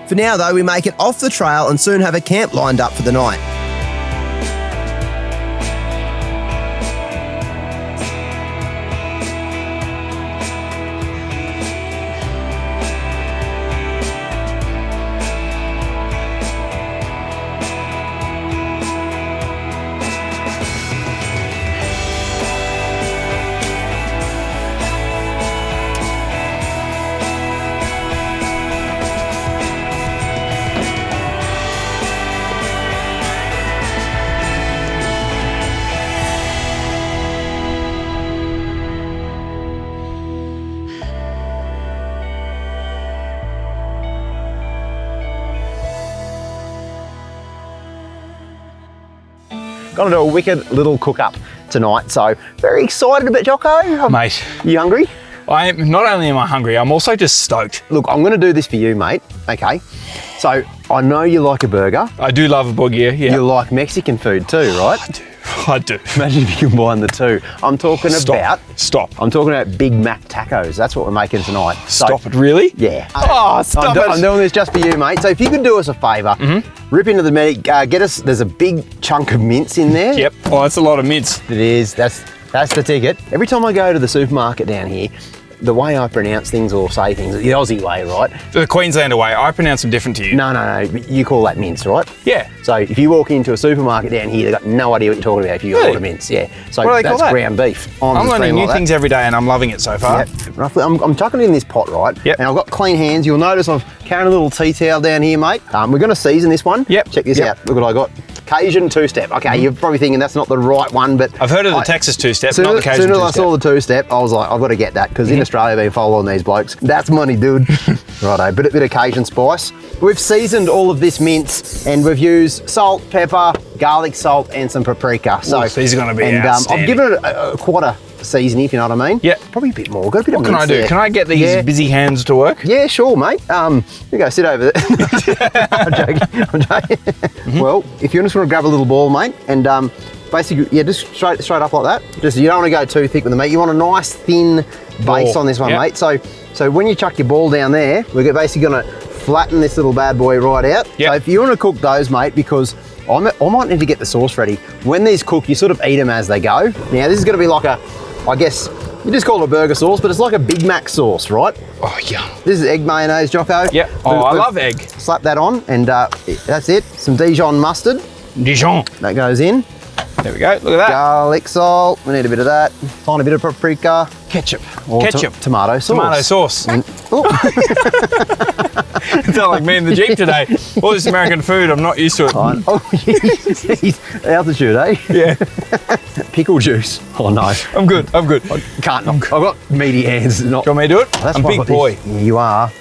For now, though, we make it off the trail and soon have a camp lined up for the night. Gonna do a wicked little cook-up tonight, so very excited about Jocko. Mate, You hungry? I am, not only am I hungry, I'm also just stoked. Look, I'm gonna do this for you, mate, okay? So, I know you like a burger. I do love a burger, yeah. You like Mexican food too, right? I do. Imagine if you combine the two. I'm talking Stop. about... I'm talking about Big Mac tacos. That's what we're making tonight. So- Stop it, really? Yeah. Oh, stop it. I'm doing this just for you, mate. So if you could do us a favour, rip into the meat, get us, there's a big chunk of mince in there. Yep. Oh, that's a lot of mince. It is, that's the ticket. Every time I go to the supermarket down here, the way I pronounce things or say things, the Aussie way, right? The Queenslander way, I pronounce them different to you. No, you call that mince, right? Yeah. So if you walk into a supermarket down here, they've got no idea what you're talking about if you Really? order mince, yeah. So What do they call that's that? ground beef. I'm learning new like things every day and I'm loving it so far. Yep. Roughly, I'm chucking it in this pot, right? Yep. And I've got clean hands. You'll notice I've carrying a little tea towel down here, mate. We're going to season this one. Yep. Check this Yep. out. Look what I got. Cajun two-step. Okay, you're probably thinking that's not the right one, but... I've heard of the Texas two-step, As soon not the as Cajun soon as I two-step. saw the two-step, I was like, I've got to get that, because in Australia, I've been following these blokes. That's money, dude. Righto, bit of Cajun spice. We've seasoned all of this mince, and we've used salt, pepper, garlic salt, and some paprika. So these are gonna be I've outstanding. given it quite a seasoning, if you know what I mean. Yeah. Probably a bit more. Got a bit What of can I mince do? there. Can I get these Yeah. busy hands to work? Yeah, sure, mate. You go sit over there. I'm joking. Well, if you just want to grab a little ball, mate, and basically, yeah, just straight up like that. Just you don't want to go too thick with the meat. You want a nice thin base Ball. on this one, Yep. mate. So when you chuck your ball down there, we're basically going to flatten this little bad boy right out. Yep. So if you want to cook those, mate, because I might need to get the sauce ready. When these cook, you sort of eat them as they go. Now this is going to be like I guess. You just call it a burger sauce, but it's like a Big Mac sauce, right? Oh, yum. This is egg mayonnaise, Jocko. Yep. Oh, I love egg. Slap that on, and that's it. Some Dijon mustard. Dijon. That goes in. There we go. Look at that. Garlic salt. We need a bit of that. Tiny bit of paprika. Ketchup. Or Ketchup. Tomato sauce. Tomato sauce. And, oh, It's not like me in the Jeep today. All this American food, I'm not used to it. oh, jeez. Altitude, eh? Yeah. Pickle juice. Oh, no. I'm good. I'm good. I can't. I've got meaty hands. Not, Do you want me to do it? that's I'm why big I've got boy. this. You are.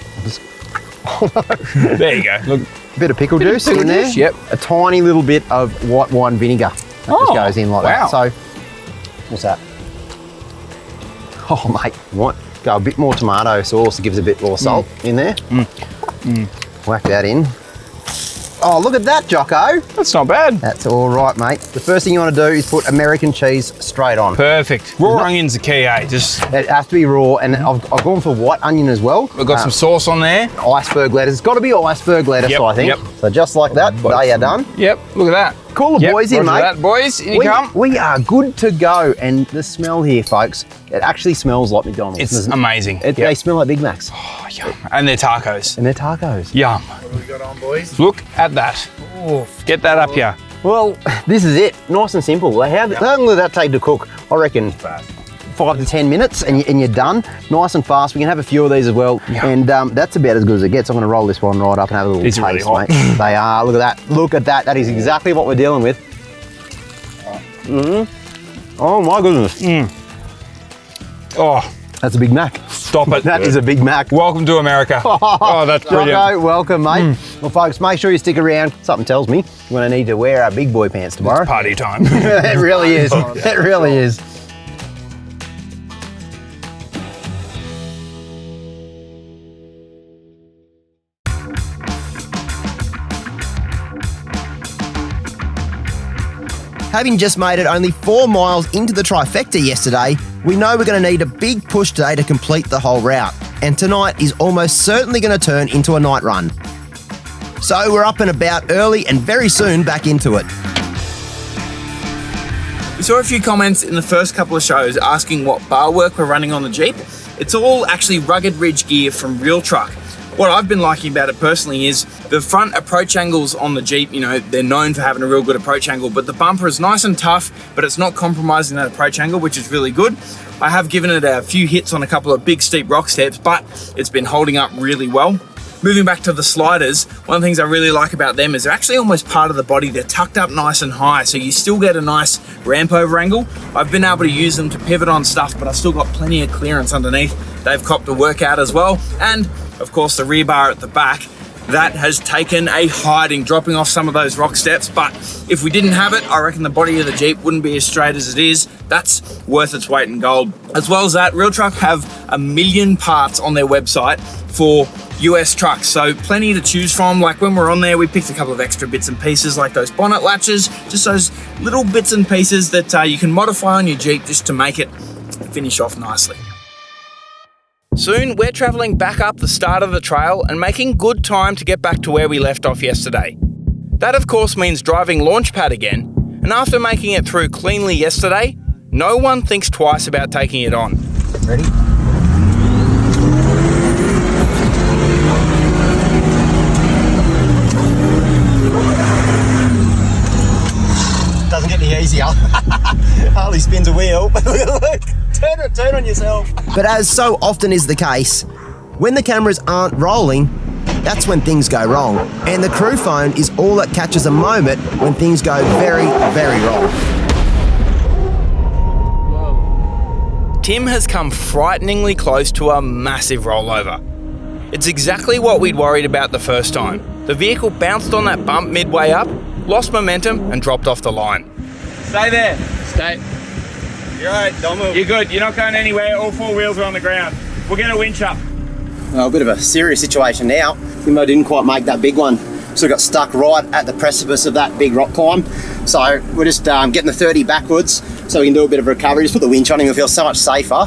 There you go. Look. Bit of pickle juice Pickle in there. juice, yep. A tiny little bit of white wine vinegar. That just Oh, goes in like wow. that. So, what's that? Oh, mate, you want go a bit more tomato sauce. It gives a bit more salt in there. Whack that in. Oh, look at that, Jocko. That's not bad. That's all right, mate. The first thing you want to do is put American cheese straight on. Perfect. Raw onion's the key, eh? Just, It has to be raw, and I've gone for white onion as well. we've got some sauce on there. Iceberg lettuce. It's got to be iceberg lettuce, Yep, I think. yep. So just like that, they are done. Yep. Look at that. Call the Yep, boys in, roger mate. that, boys. In you come. We are good to go, and the smell here, folks, it actually smells like McDonald's. It's doesn't it? amazing. They Yep. smell like Big Macs, Oh, yum. And they're tacos. and they're tacos. Yum. What do we got on, boys? Look at that. Get that up here. Well, this is it. Nice and simple. How long will that take to cook? I reckon 5 to 10 minutes, and you're done. Nice and fast. We can have a few of these as well, Yeah. and that's about as good as it gets. I'm going to roll this one right up and have a little These are taste, really hot. mate. They are. Look at that. Look at that. That is exactly what we're dealing with. Oh my goodness. Oh, That's a Big Mac. Stop it. That is a Big Mac. Welcome to America. Oh, that's brilliant. Jocko, welcome, mate. Well, folks, make sure you stick around. Something tells me we're going to need to wear our big boy pants tomorrow. It's party time. It really is. It really is. Having just made it only 4 miles into the trifecta yesterday, we know we're going to need a big push today to complete the whole route. And tonight is almost certainly going to turn into a night run. So we're up and about early and very soon back into it. We saw a few comments in the first couple of shows asking what bar work we're running on the Jeep. It's all actually rugged ridge gear from Real Truck. What I've been liking about it personally is the front approach angles on the Jeep, you know, they're known for having a real good approach angle, but the bumper is nice and tough, but it's not compromising that approach angle, which is really good. I have given it a few hits on a couple of big steep rock steps, but it's been holding up really well. Moving back to the sliders, one of the things I really like about them is they're actually almost part of the body. They're tucked up nice and high, so you still get a nice ramp over angle. I've been able to use them to pivot on stuff, but I've still got plenty of clearance underneath. They've copped a workout as well. And of course, the rear bar at the back, that has taken a hiding, dropping off some of those rock steps. But if we didn't have it, I reckon the body of the Jeep wouldn't be as straight as it is. That's worth its weight in gold. As well as that, Real Truck have 1 million parts on their website for US trucks, so plenty to choose from. Like when we're on there, we picked a couple of extra bits and pieces like those bonnet latches, just those little bits and pieces that you can modify on your Jeep just to make it finish off nicely. Soon, we're travelling back up the start of the trail and making good time to get back to where we left off yesterday. That of course means driving Launchpad again, and after making it through cleanly yesterday, no one thinks twice about taking it on. Ready? Doesn't get any easier. Harley spins a wheel. Look, turn on yourself. But as so often is the case, when the cameras aren't rolling, that's when things go wrong. And the crew phone is all that catches a moment when things go very, very wrong. Tim has come frighteningly close to a massive rollover. It's exactly what we'd worried about the first time. The vehicle bounced on that bump midway up, lost momentum and dropped off the line. Stay there. Stay. You're right, don't move. You're good, you're not going anywhere, all 4 wheels are on the ground. We'll get a winch up. Well, a bit of a serious situation now. Timo didn't quite make that big one. So got stuck right at the precipice of that big rock climb. So we're just getting the 30 backwards so we can do a bit of recovery. Just put the winch on him, he'll feel so much safer.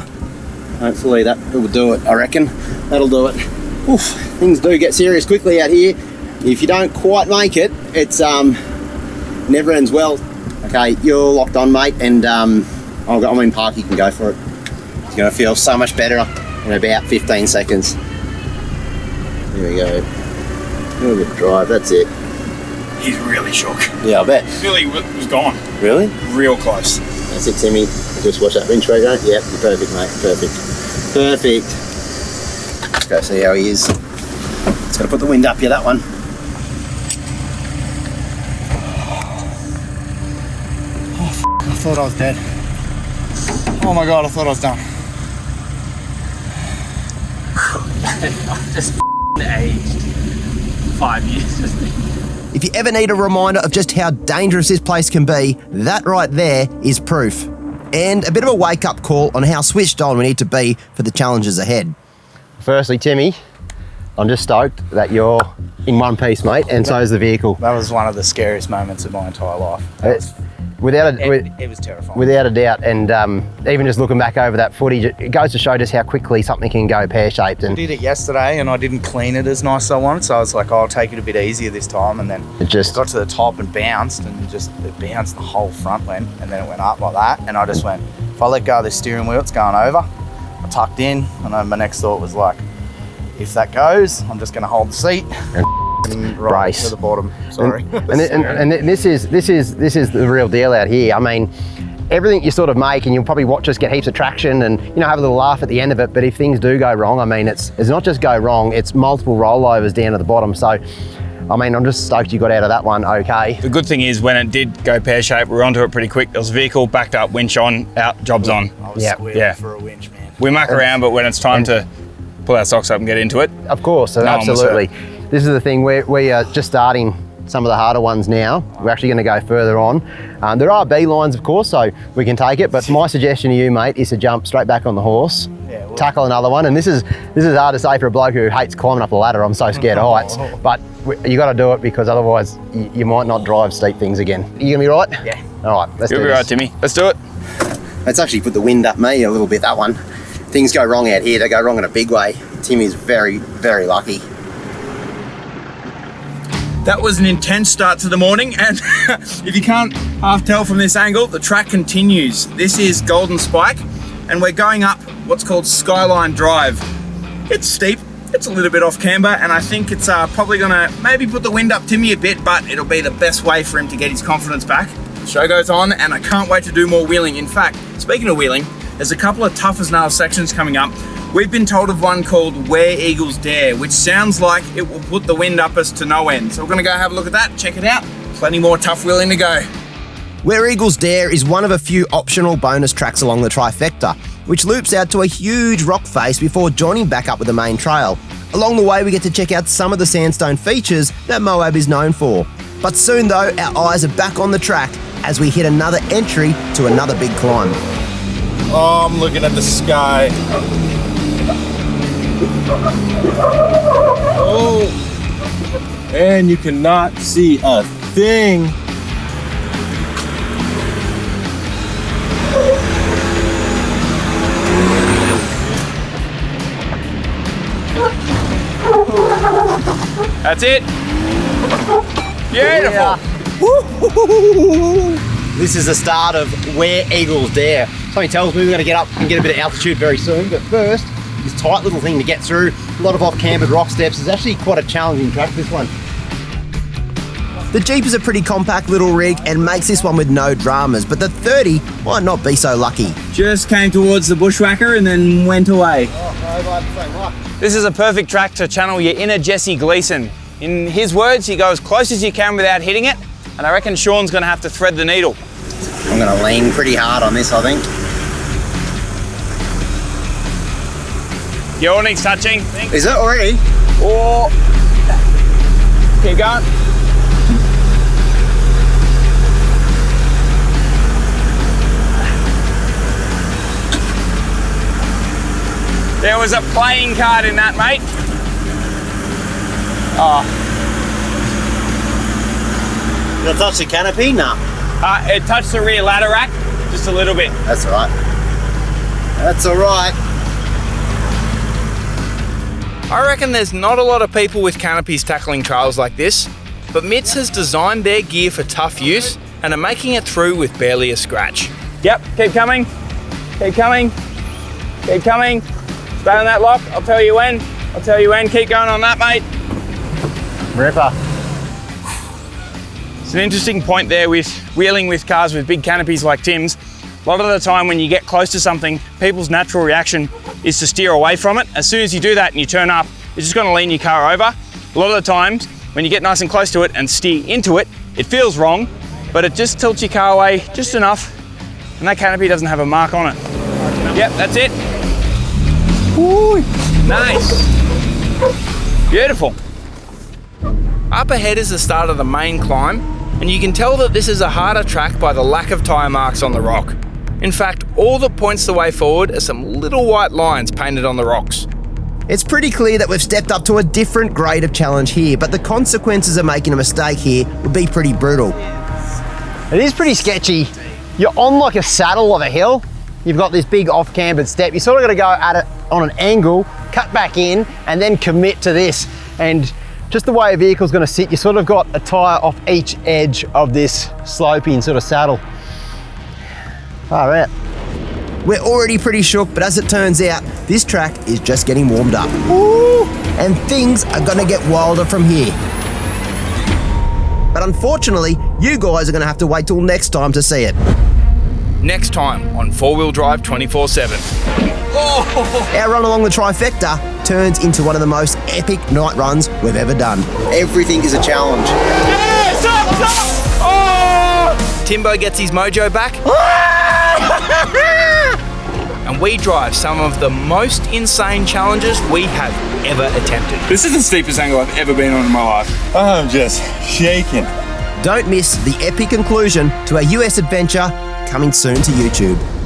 Hopefully that will do it, I reckon. That'll do it. Oof, things do get serious quickly out here. If you don't quite make it, it's never ends well. Okay, you're locked on, mate, and I'm in park, you can go for it. It's gonna feel so much better in about 15 seconds. There we go. A little bit of drive, that's it. He's really shook. Yeah, I bet. Billy was gone. Really? Real close. That's it, Timmy. Just watch that winch rate, don't you? Yep, you're perfect, mate. Perfect. Perfect. Let's go see how he is. It's got to put the wind up here, that one. I thought I was dead. Oh my god, I thought I was done. I've just aged 5 years. If you ever need a reminder of just how dangerous this place can be, that right there is proof. And a bit of a wake-up call on how switched on we need to be for the challenges ahead. Firstly, Timmy, I'm just stoked that you're in one piece, mate, and so is the vehicle. That was one of the scariest moments of my entire life. It It was terrifying. Without a doubt, and even just looking back over that footage, it goes to show just how quickly something can go pear-shaped. I And did it yesterday and I didn't clean it as nice as I wanted, so I was like, oh, I'll take it a bit easier this time, and then it just got to the top and bounced, and it bounced, the whole front went, and then it went up like that, and I just went, if I let go of this steering wheel, it's going over. I tucked in, and then my next thought was like, if that goes, I'm just going to hold the seat and right brace to the bottom. Sorry. And this is the real deal out here. I mean, everything you sort of make, and you'll probably watch us get heaps of traction and, you know, have a little laugh at the end of it, but if things do go wrong, I mean, it's not just go wrong, it's multiple rollovers down to the bottom. So I mean, I'm just stoked you got out of that one okay. The good thing is when it did go pear-shaped, we were onto it pretty quick. There was a vehicle, backed up, winch on, out, job's on. I was squealing for a winch, man. We muck around, but when it's time to pull our socks up and get into it. Of course, absolutely. This is the thing, we are just starting some of the harder ones now. We're actually going to go further on. There are B lines, of course, so we can take it, but my suggestion to you, mate, is to jump straight back on the horse, tackle another one, and this is hard to say for a bloke who hates climbing up a ladder. I'm so scared of heights, but you got to do it because otherwise you might not drive steep things again. You gonna be right? Yeah. All right, let's do this. You'll be right, Timmy. Let's do it. Let's actually put the wind up me a little bit, that one. Things go wrong out here, they go wrong in a big way. Timmy's very, very lucky. That was an intense start to the morning, and if you can't half tell from this angle, the track continues. This is Golden Spike, and we're going up what's called Skyline Drive. It's steep, it's a little bit off camber, and I think it's probably gonna maybe put the wind up Timmy a bit, but it'll be the best way for him to get his confidence back. The show goes on, and I can't wait to do more wheeling. In fact, speaking of wheeling, there's a couple of tough as nails sections coming up. We've been told of one called Where Eagles Dare, which sounds like it will put the wind up us to no end. So we're gonna go have a look at that, check it out. Plenty more tough wheeling to go. Where Eagles Dare is one of a few optional bonus tracks along the trifecta, which loops out to a huge rock face before joining back up with the main trail. Along the way, we get to check out some of the sandstone features that Moab is known for. But soon though, our eyes are back on the track as we hit another entry to another big climb. Oh, I'm looking at the sky. Oh, and you cannot see a thing. That's it. Beautiful. This is the start of Where Eagles Dare. Something tells me we're going to get up and get a bit of altitude very soon, but first, this tight little thing to get through, a lot of off-cambered rock steps. It's actually quite a challenging track, this one. The Jeep is a pretty compact little rig and makes this one with no dramas, but the 30 might not be so lucky. Just came towards the bushwhacker and then went away. This is a perfect track to channel your inner Jesse Gleason. In his words, you go as close as you can without hitting it, and I reckon Shaun's gonna have to thread the needle. I'm going to lean pretty hard on this, I think. Your awning's touching. Is it already? Oh, keep going. There was a playing card in that, mate. Oh. Did I touch the canopy? No. It touched the rear ladder rack just a little bit. That's all right. That's all right. I reckon there's not a lot of people with canopies tackling trails like this, but Mitts has designed their gear for tough use and are making it through with barely a scratch. Yep, keep coming. Keep coming. Keep coming. Stay on that lock. I'll tell you when. I'll tell you when. Keep going on that, mate. Ripper. It's an interesting point there with wheeling with cars with big canopies like Tim's. A lot of the time when you get close to something, people's natural reaction is to steer away from it. As soon as you do that and you turn up, you're just gonna lean your car over. A lot of the times, when you get nice and close to it and steer into it, it feels wrong, but it just tilts your car away just enough, and that canopy doesn't have a mark on it. Yep, that's it. Woo. Nice. Beautiful. Up ahead is the start of the main climb, and you can tell that this is a harder track by the lack of tyre marks on the rock. In fact, all that points the way forward are some little white lines painted on the rocks. It's pretty clear that we've stepped up to a different grade of challenge here, but the consequences of making a mistake here would be pretty brutal. It is pretty sketchy. You're on like a saddle of a hill. You've got this big off-cambered step. You sort of got to go at it on an angle, cut back in, and then commit to this. And just the way a vehicle's going to sit, you sort of got a tyre off each edge of this sloping sort of saddle. Far out. We're already pretty shook, but as it turns out, this track is just getting warmed up. Woo! And things are gonna get wilder from here. But unfortunately, you guys are gonna have to wait till next time to see it. Next time on 4-Wheel Drive 24/7. Our run along the trifecta turns into one of the most epic night runs we've ever done. Everything is a challenge. Yeah, stop! Oh! Timbo gets his mojo back, and we drive some of the most insane challenges we have ever attempted. This is the steepest angle I've ever been on in my life. I'm just shaking. Don't miss the epic conclusion to our US adventure, coming soon to YouTube.